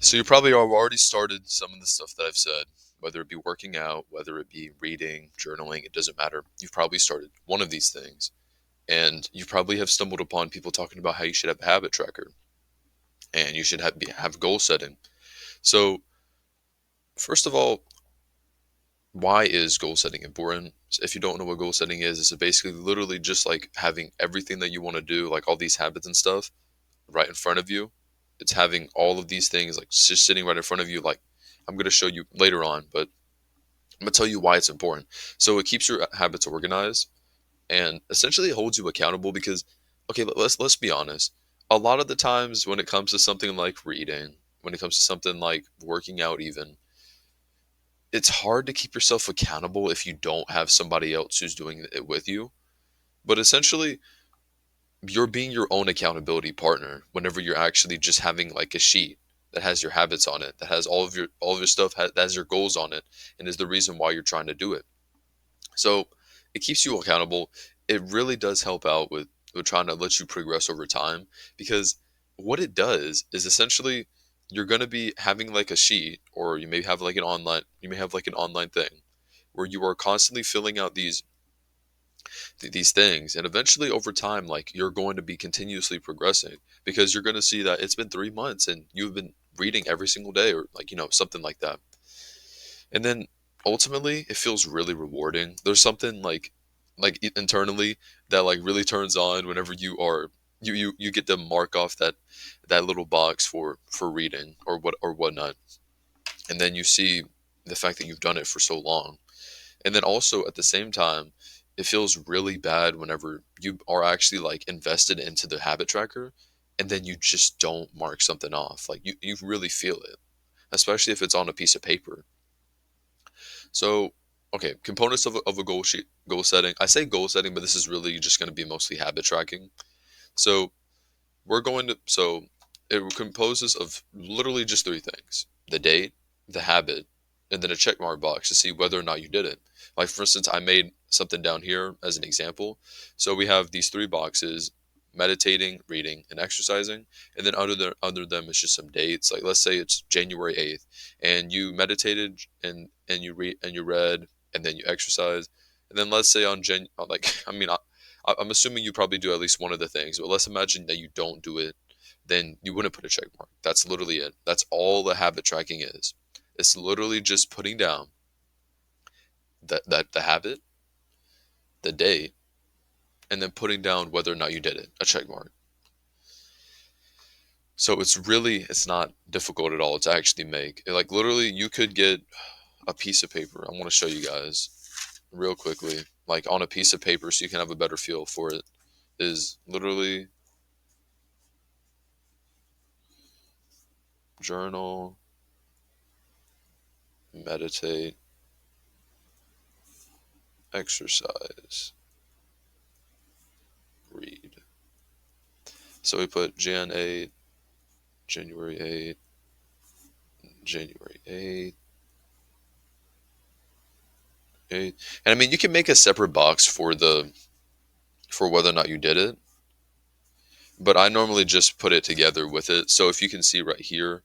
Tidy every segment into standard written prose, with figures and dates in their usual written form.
So you probably have already started some of the stuff that I've said, whether it be working out, whether it be reading, journaling, it doesn't matter. You've probably started one of these things. And you probably have stumbled upon people talking about how you should have a habit tracker and you should have goal setting. So, first of all, why is goal setting important? If you don't know what goal setting is, it's basically literally just like having everything that you want to do, like all these habits and stuff, right in front of you. It's having all of these things like just sitting right in front of you. Like I'm going to show you later on, but I'm gonna tell you why it's important. So it keeps your habits organized and essentially it holds you accountable because okay, let's be honest. A lot of the times when it comes to something like reading, when it comes to something like working out even, it's hard to keep yourself accountable if you don't have somebody else who's doing it with you. But essentially, you're being your own accountability partner whenever you're actually just having like a sheet that has your habits on it, that has all of your stuff, that has your goals on it, and is the reason why you're trying to do it. So it keeps you accountable. It really does help out with trying to let you progress over time because what it does is essentially you're going to be having like a sheet or you may have like an online thing where you are constantly filling out these things and eventually over time like you're going to be continuously progressing because you're going to see that it's been 3 months and you've been reading every single day or like something like that. And then ultimately it feels really rewarding. There's something internally that like really turns on whenever you get to mark off that little box for reading or whatnot. And then you see the fact that you've done it for so long. And then also at the same time, it feels really bad whenever you are actually like invested into the habit tracker and then you just don't mark something off. Like you really feel it, especially if it's on a piece of paper. So, okay, components of a goal setting. I say goal setting, but this is really just going to be mostly habit tracking. So, so it composes of literally just three things: the date, the habit, and then a check mark box to see whether or not you did it. Like, for instance, I made something down here as an example. So, we have these three boxes: meditating, reading, and exercising. And then under them is just some dates. Like, let's say it's January 8th, and you meditated and you read and then you exercise. And then let's say like, I mean, I'm assuming you probably do at least one of the things, but let's imagine that you don't do it, then you wouldn't put a check mark. That's literally it. That's all the habit tracking is. It's literally just putting down that the habit, the date, and then putting down whether or not you did it, a check mark. So it's not difficult at all to actually make. Like literally you could get a piece of paper. I want to show you guys real quickly, like on a piece of paper so you can have a better feel for it. Is literally journal, meditate, exercise, read. So we put Jan 8, January 8, January 8, 8. And I mean, you can make a separate box for whether or not you did it, but I normally just put it together with it. So if you can see right here,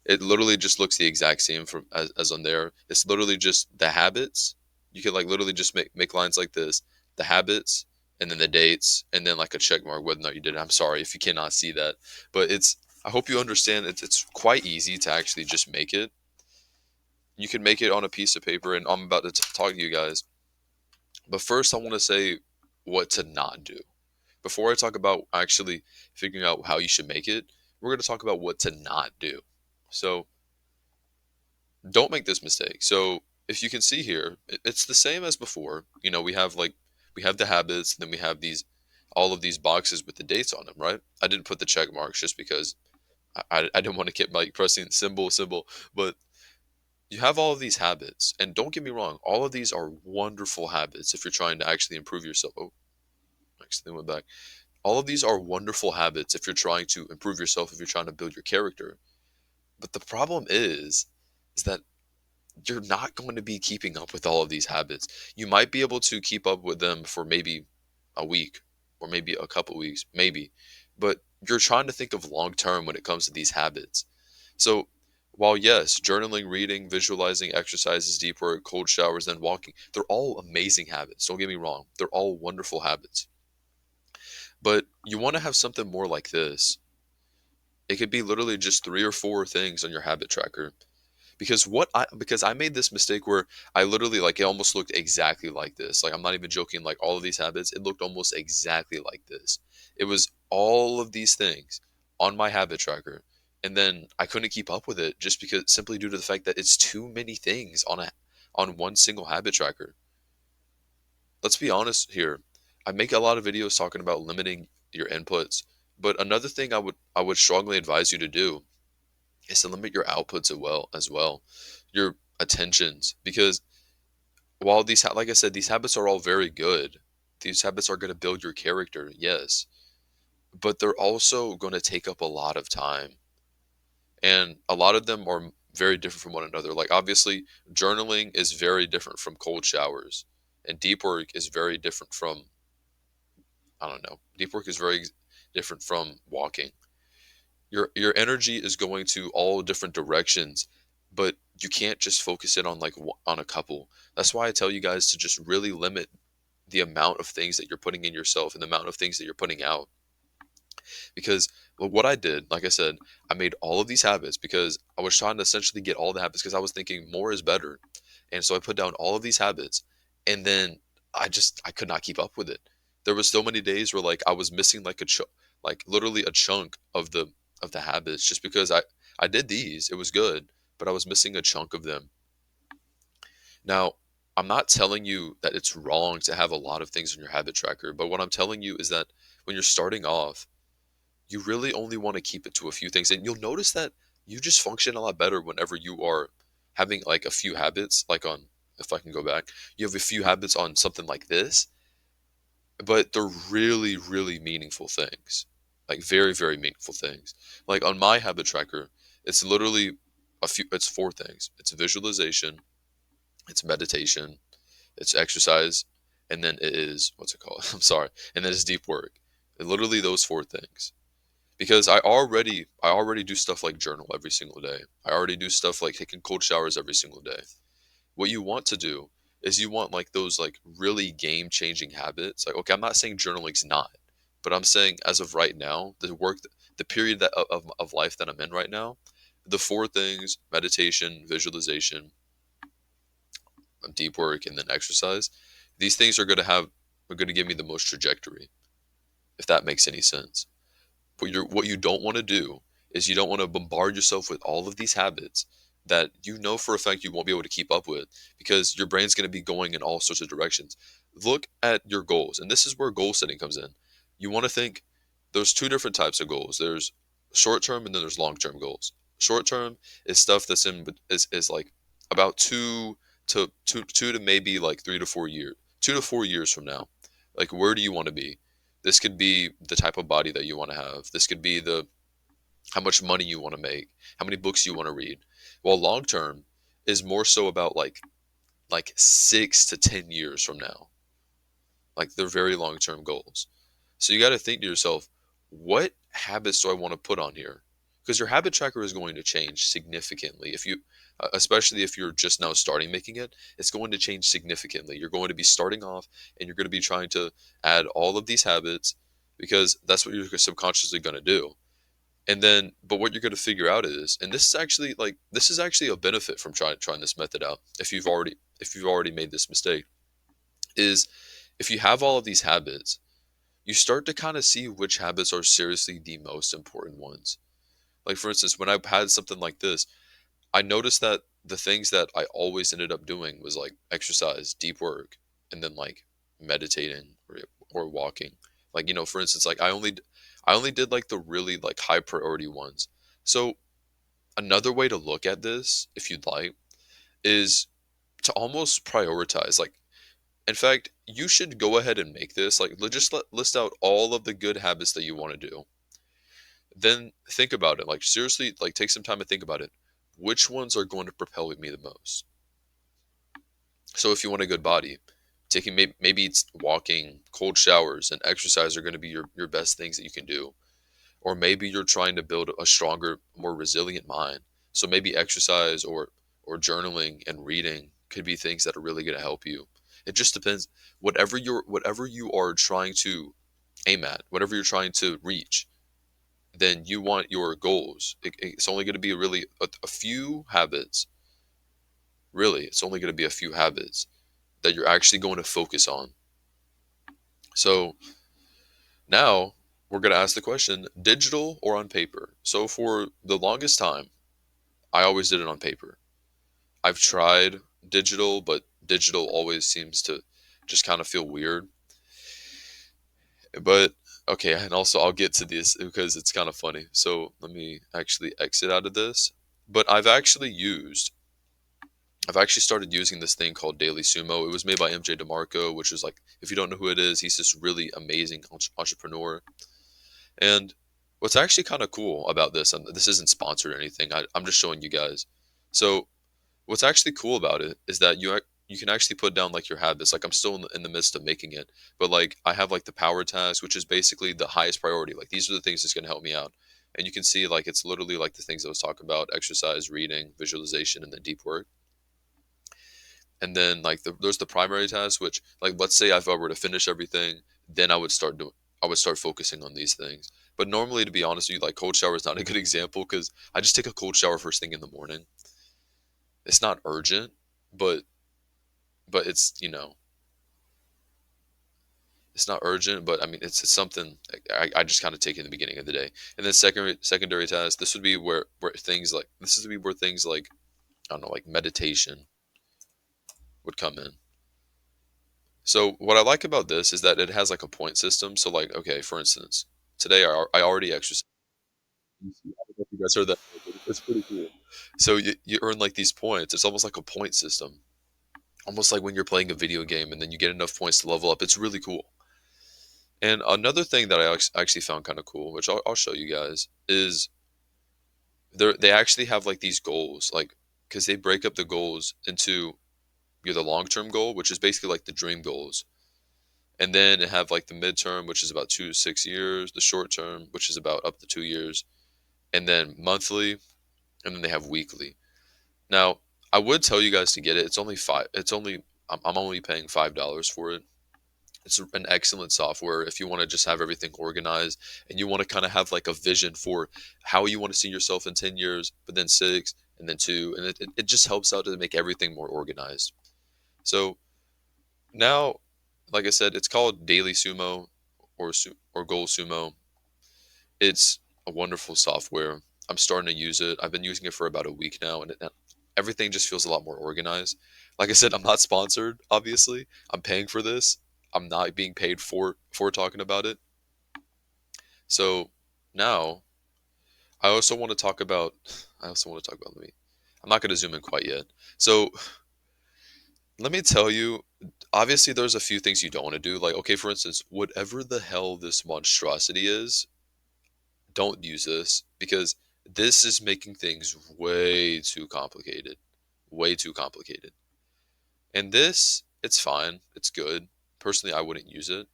it literally just looks the exact same as on there. It's literally just the habits. You can like literally just make lines like this, the habits, and then the dates, and then like a check mark whether or not you did it. I'm sorry if you cannot see that, but it's. I hope you understand. It's quite easy to actually just make it. You can make it on a piece of paper, and I'm about to talk to you guys. But first, I want to say what to not do. Before I talk about actually figuring out how you should make it, we're going to talk about what to not do. So don't make this mistake. So if you can see here, it's the same as before. We have the habits, and then we have these all of these boxes with the dates on them, right? I didn't put the check marks just because I didn't want to keep like pressing symbol, but you have all of these habits, and don't get me wrong, all of these are wonderful habits if you're trying to actually improve yourself. Oh, actually went back. All of these are wonderful habits if you're trying to improve yourself, if you're trying to build your character. But the problem is that you're not going to be keeping up with all of these habits. You might be able to keep up with them for maybe a week or maybe a couple weeks, maybe, but you're trying to think of long term when it comes to these habits. So While yes, journaling, reading, visualizing, exercises, deep work, cold showers, then walking, they're all amazing habits. Don't get me wrong. They're all wonderful habits. But you want to have something more like this. It could be literally just three or four things on your habit tracker. Because I made this mistake where I literally like it almost looked exactly like this. Like I'm not even joking, like all of these habits, it looked almost exactly like this. It was all of these things on my habit tracker. And then I couldn't keep up with it just because simply due to the fact that it's too many things on one single habit tracker. Let's be honest here. I make a lot of videos talking about limiting your inputs, but another thing I would strongly advise you to do is to limit your outputs as well, your attentions, because while like I said, these habits are all very good. These habits are going to build your character, yes, but they're also going to take up a lot of time, and a lot of them are very different from one another. Like obviously, journaling is very different from cold showers, and deep work is very different from, I don't know. Deep work is very different from walking. Your energy is going to all different directions, but you can't just focus it on like on a couple. That's why I tell you guys to just really limit the amount of things that you're putting in yourself and the amount of things that you're putting out. Because what I did, like I said, I made all of these habits because I was trying to essentially get all the habits because I was thinking more is better. And so I put down all of these habits, and then I could not keep up with it. There was so many days where like I was missing like like literally a chunk of the habits just because I did these. It was good, but I was missing a chunk of them. Now, I'm not telling you that it's wrong to have a lot of things in your habit tracker, but what I'm telling you is that when you're starting off, you really only want to keep it to a few things, and you'll notice that you just function a lot better whenever you are having like a few habits, like on, if I can go back, you have a few habits on something like this, but they're really really meaningful things, like very very meaningful things. Like on my habit tracker, it's literally it's four things. It's visualization, it's meditation, it's exercise, and then it is, what's it called, I'm sorry, and then it's deep work. Literally those four things, because I already do stuff like journal every single day. I already do stuff like taking cold showers every single day. What you want to do is you want like those like really game changing habits. Like okay, I'm not saying journaling's not, but I'm saying as of right now, the period of life that I'm in right now, the four things: meditation, visualization, deep work, and then exercise. These things are going to give me the most trajectory, if that makes any sense. What you don't want to do is you don't want to bombard yourself with all of these habits that you know for a fact you won't be able to keep up with, because your brain's going to be going in all sorts of directions. Look at your goals, and this is where goal setting comes in. You want to think there's two different types of goals. There's short term and then there's long term goals. Short term is stuff that's is like about two to maybe like 3 to 4 years, 2 to 4 years from now. Like where do you want to be? This could be the type of body that you want to have. This could be the how much money you want to make, how many books you want to read. While long term is more so about like 6 to 10 years from now. Like they're very long term goals. So you got to think to yourself, what habits do I want to put on here? Because your habit tracker is going to change significantly if you, especially if you're just now starting making it, it's going to change significantly. You're going to be starting off and you're going to be trying to add all of these habits because that's what you're subconsciously going to do. And then, but what you're going to figure out is, and this is actually a benefit from trying this method out. If you've already made this mistake, is if you have all of these habits, you start to kind of see which habits are seriously the most important ones. Like for instance, when I had something like this, I noticed that the things that I always ended up doing was like exercise, deep work, and then like meditating or walking. Like for instance, like I only did like the really like high priority ones. So another way to look at this, if you'd like, is to almost prioritize. Like in fact, you should go ahead and make this like list out all of the good habits that you want to do. Then think about it. Like seriously, like take some time to think about it. Which ones are going to propel me the most? So if you want a good body, taking maybe it's walking, cold showers, and exercise are going to be your best things that you can do. Or maybe you're trying to build a stronger, more resilient mind. So maybe exercise or journaling and reading could be things that are really going to help you. It just depends. Whatever you are trying to aim at, whatever you're trying to reach, then you want your goals. It's only going to be really a few habits. Really, it's only going to be a few habits that you're actually going to focus on. So now we're going to ask the question, digital or on paper? So for the longest time, I always did it on paper. I've tried digital, but digital always seems to just kind of feel weird. But okay, and also I'll get to this because it's kind of funny. So let me actually exit out of this. But I've actually started using this thing called Daily Sumo. It was made by MJ DeMarco, which is like, if you don't know who it is, he's this really amazing entrepreneur. And what's actually kind of cool about this, and this isn't sponsored or anything, I'm just showing you guys. So what's actually cool about it is that you can actually put down like your habits. Like I'm still in the midst of making it, but like I have like the power task, which is basically the highest priority. Like these are the things that's going to help me out. And you can see like it's literally like the things I was talking about: exercise, reading, visualization, and then deep work. And then like there's the primary task, which like let's say if I were to finish everything, then I would start focusing on these things. But normally, to be honest with you, like cold shower is not a good example because I just take a cold shower first thing in the morning. It's not urgent, but it's it's not urgent, but I mean it's something I just kind of take in the beginning of the day. And then secondary tasks, this would be where things like this is be where things like I don't know, like meditation would come in. So what I like about this is that it has like a point system. So like, okay, for instance, today I already exercised. I don't know if you guys heard that. But it's pretty cool. So you earn like these points. It's almost like a point system. Almost like when you're playing a video game and then you get enough points to level up. It's really cool. And another thing that I actually found kind of cool, which I'll show you guys, is they actually have like these goals, like because they break up the goals into the long term goal, which is basically like the dream goals, and then it have like the midterm, which is about 2 to 6 years, the short term, which is about up to 2 years, and then monthly, and then they have weekly. Now, I would tell you guys to get it. It's only five. It's only I'm only paying $5 for it. It's an excellent software if you want to just have everything organized and you want to kind of have like a vision for how you want to see yourself in 10 years, but then six and then two. And it just helps out to make everything more organized. So now, like I said, it's called Daily Sumo or Goal Sumo. It's a wonderful software. I'm starting to use it. I've been using it for about a week now, and everything just feels a lot more organized. Like I said, I'm not sponsored, obviously. I'm paying for this. I'm not being paid for talking about it. So now I also want to talk about let me I'm not going to zoom in quite yet. So let me tell you, obviously there's a few things you don't want to do. Like, okay, for instance, whatever the hell this monstrosity is, don't use this because this is making things way too complicated. Way too complicated. And this, it's fine. It's good. Personally, I wouldn't use it.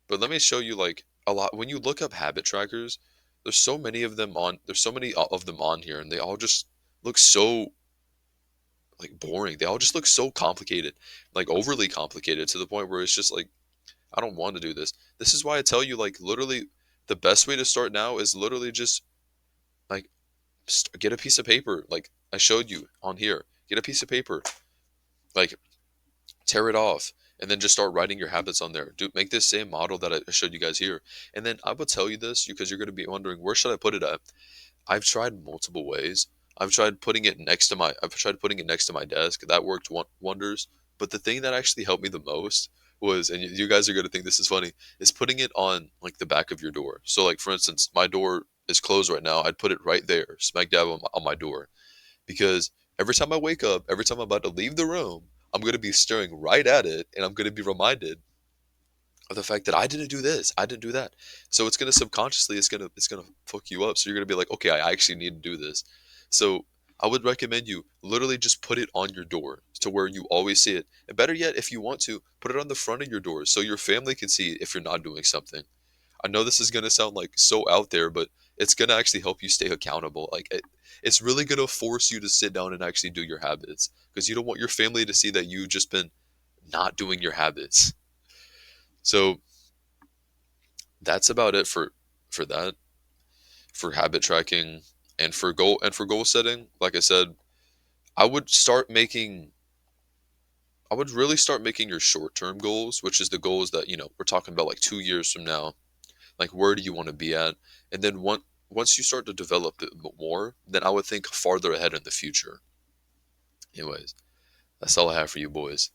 But let me show you like a lot when you look up habit trackers, there's so many of them on here and they all just look so like boring. They all just look so complicated, like overly complicated to the point where it's just like I don't want to do this. This is why I tell you like literally the best way to start now is literally just like get a piece of paper like I showed you on here. Get a piece of paper, like tear it off, and then just start writing your habits on there. Do make this same model that I showed you guys here. And then I will tell you this because you're going to be wondering where should I put it at. I've tried multiple ways. I've tried putting it next to my desk. That worked wonders. But the thing that actually helped me the most was, and you guys are going to think this is funny, is putting it on like the back of your door. So like for instance, my door is closed right now. I'd put it right there, smack dab on my door, because every time I wake up, every time I'm about to leave the room, I'm going to be staring right at it, and I'm going to be reminded of the fact that I didn't do this, I didn't do that. So it's gonna subconsciously, it's gonna fuck you up. So you're gonna be like, okay, I actually need to do this. So I would recommend you literally just put it on your door to where you always see it. And better yet, if you want to, put it on the front of your door so your family can see if you're not doing something. I know this is gonna sound like so out there, but it's gonna actually help you stay accountable. Like it's really gonna force you to sit down and actually do your habits because you don't want your family to see that you've just been not doing your habits. So that's about it for that, for habit tracking and for goal setting. Like I said, I would start making I would really start making your short-term goals, which is the goals that, we're talking about like 2 years from now. Like, where do you want to be at? And then once you start to develop it more, then I would think farther ahead in the future. Anyways, that's all I have for you boys.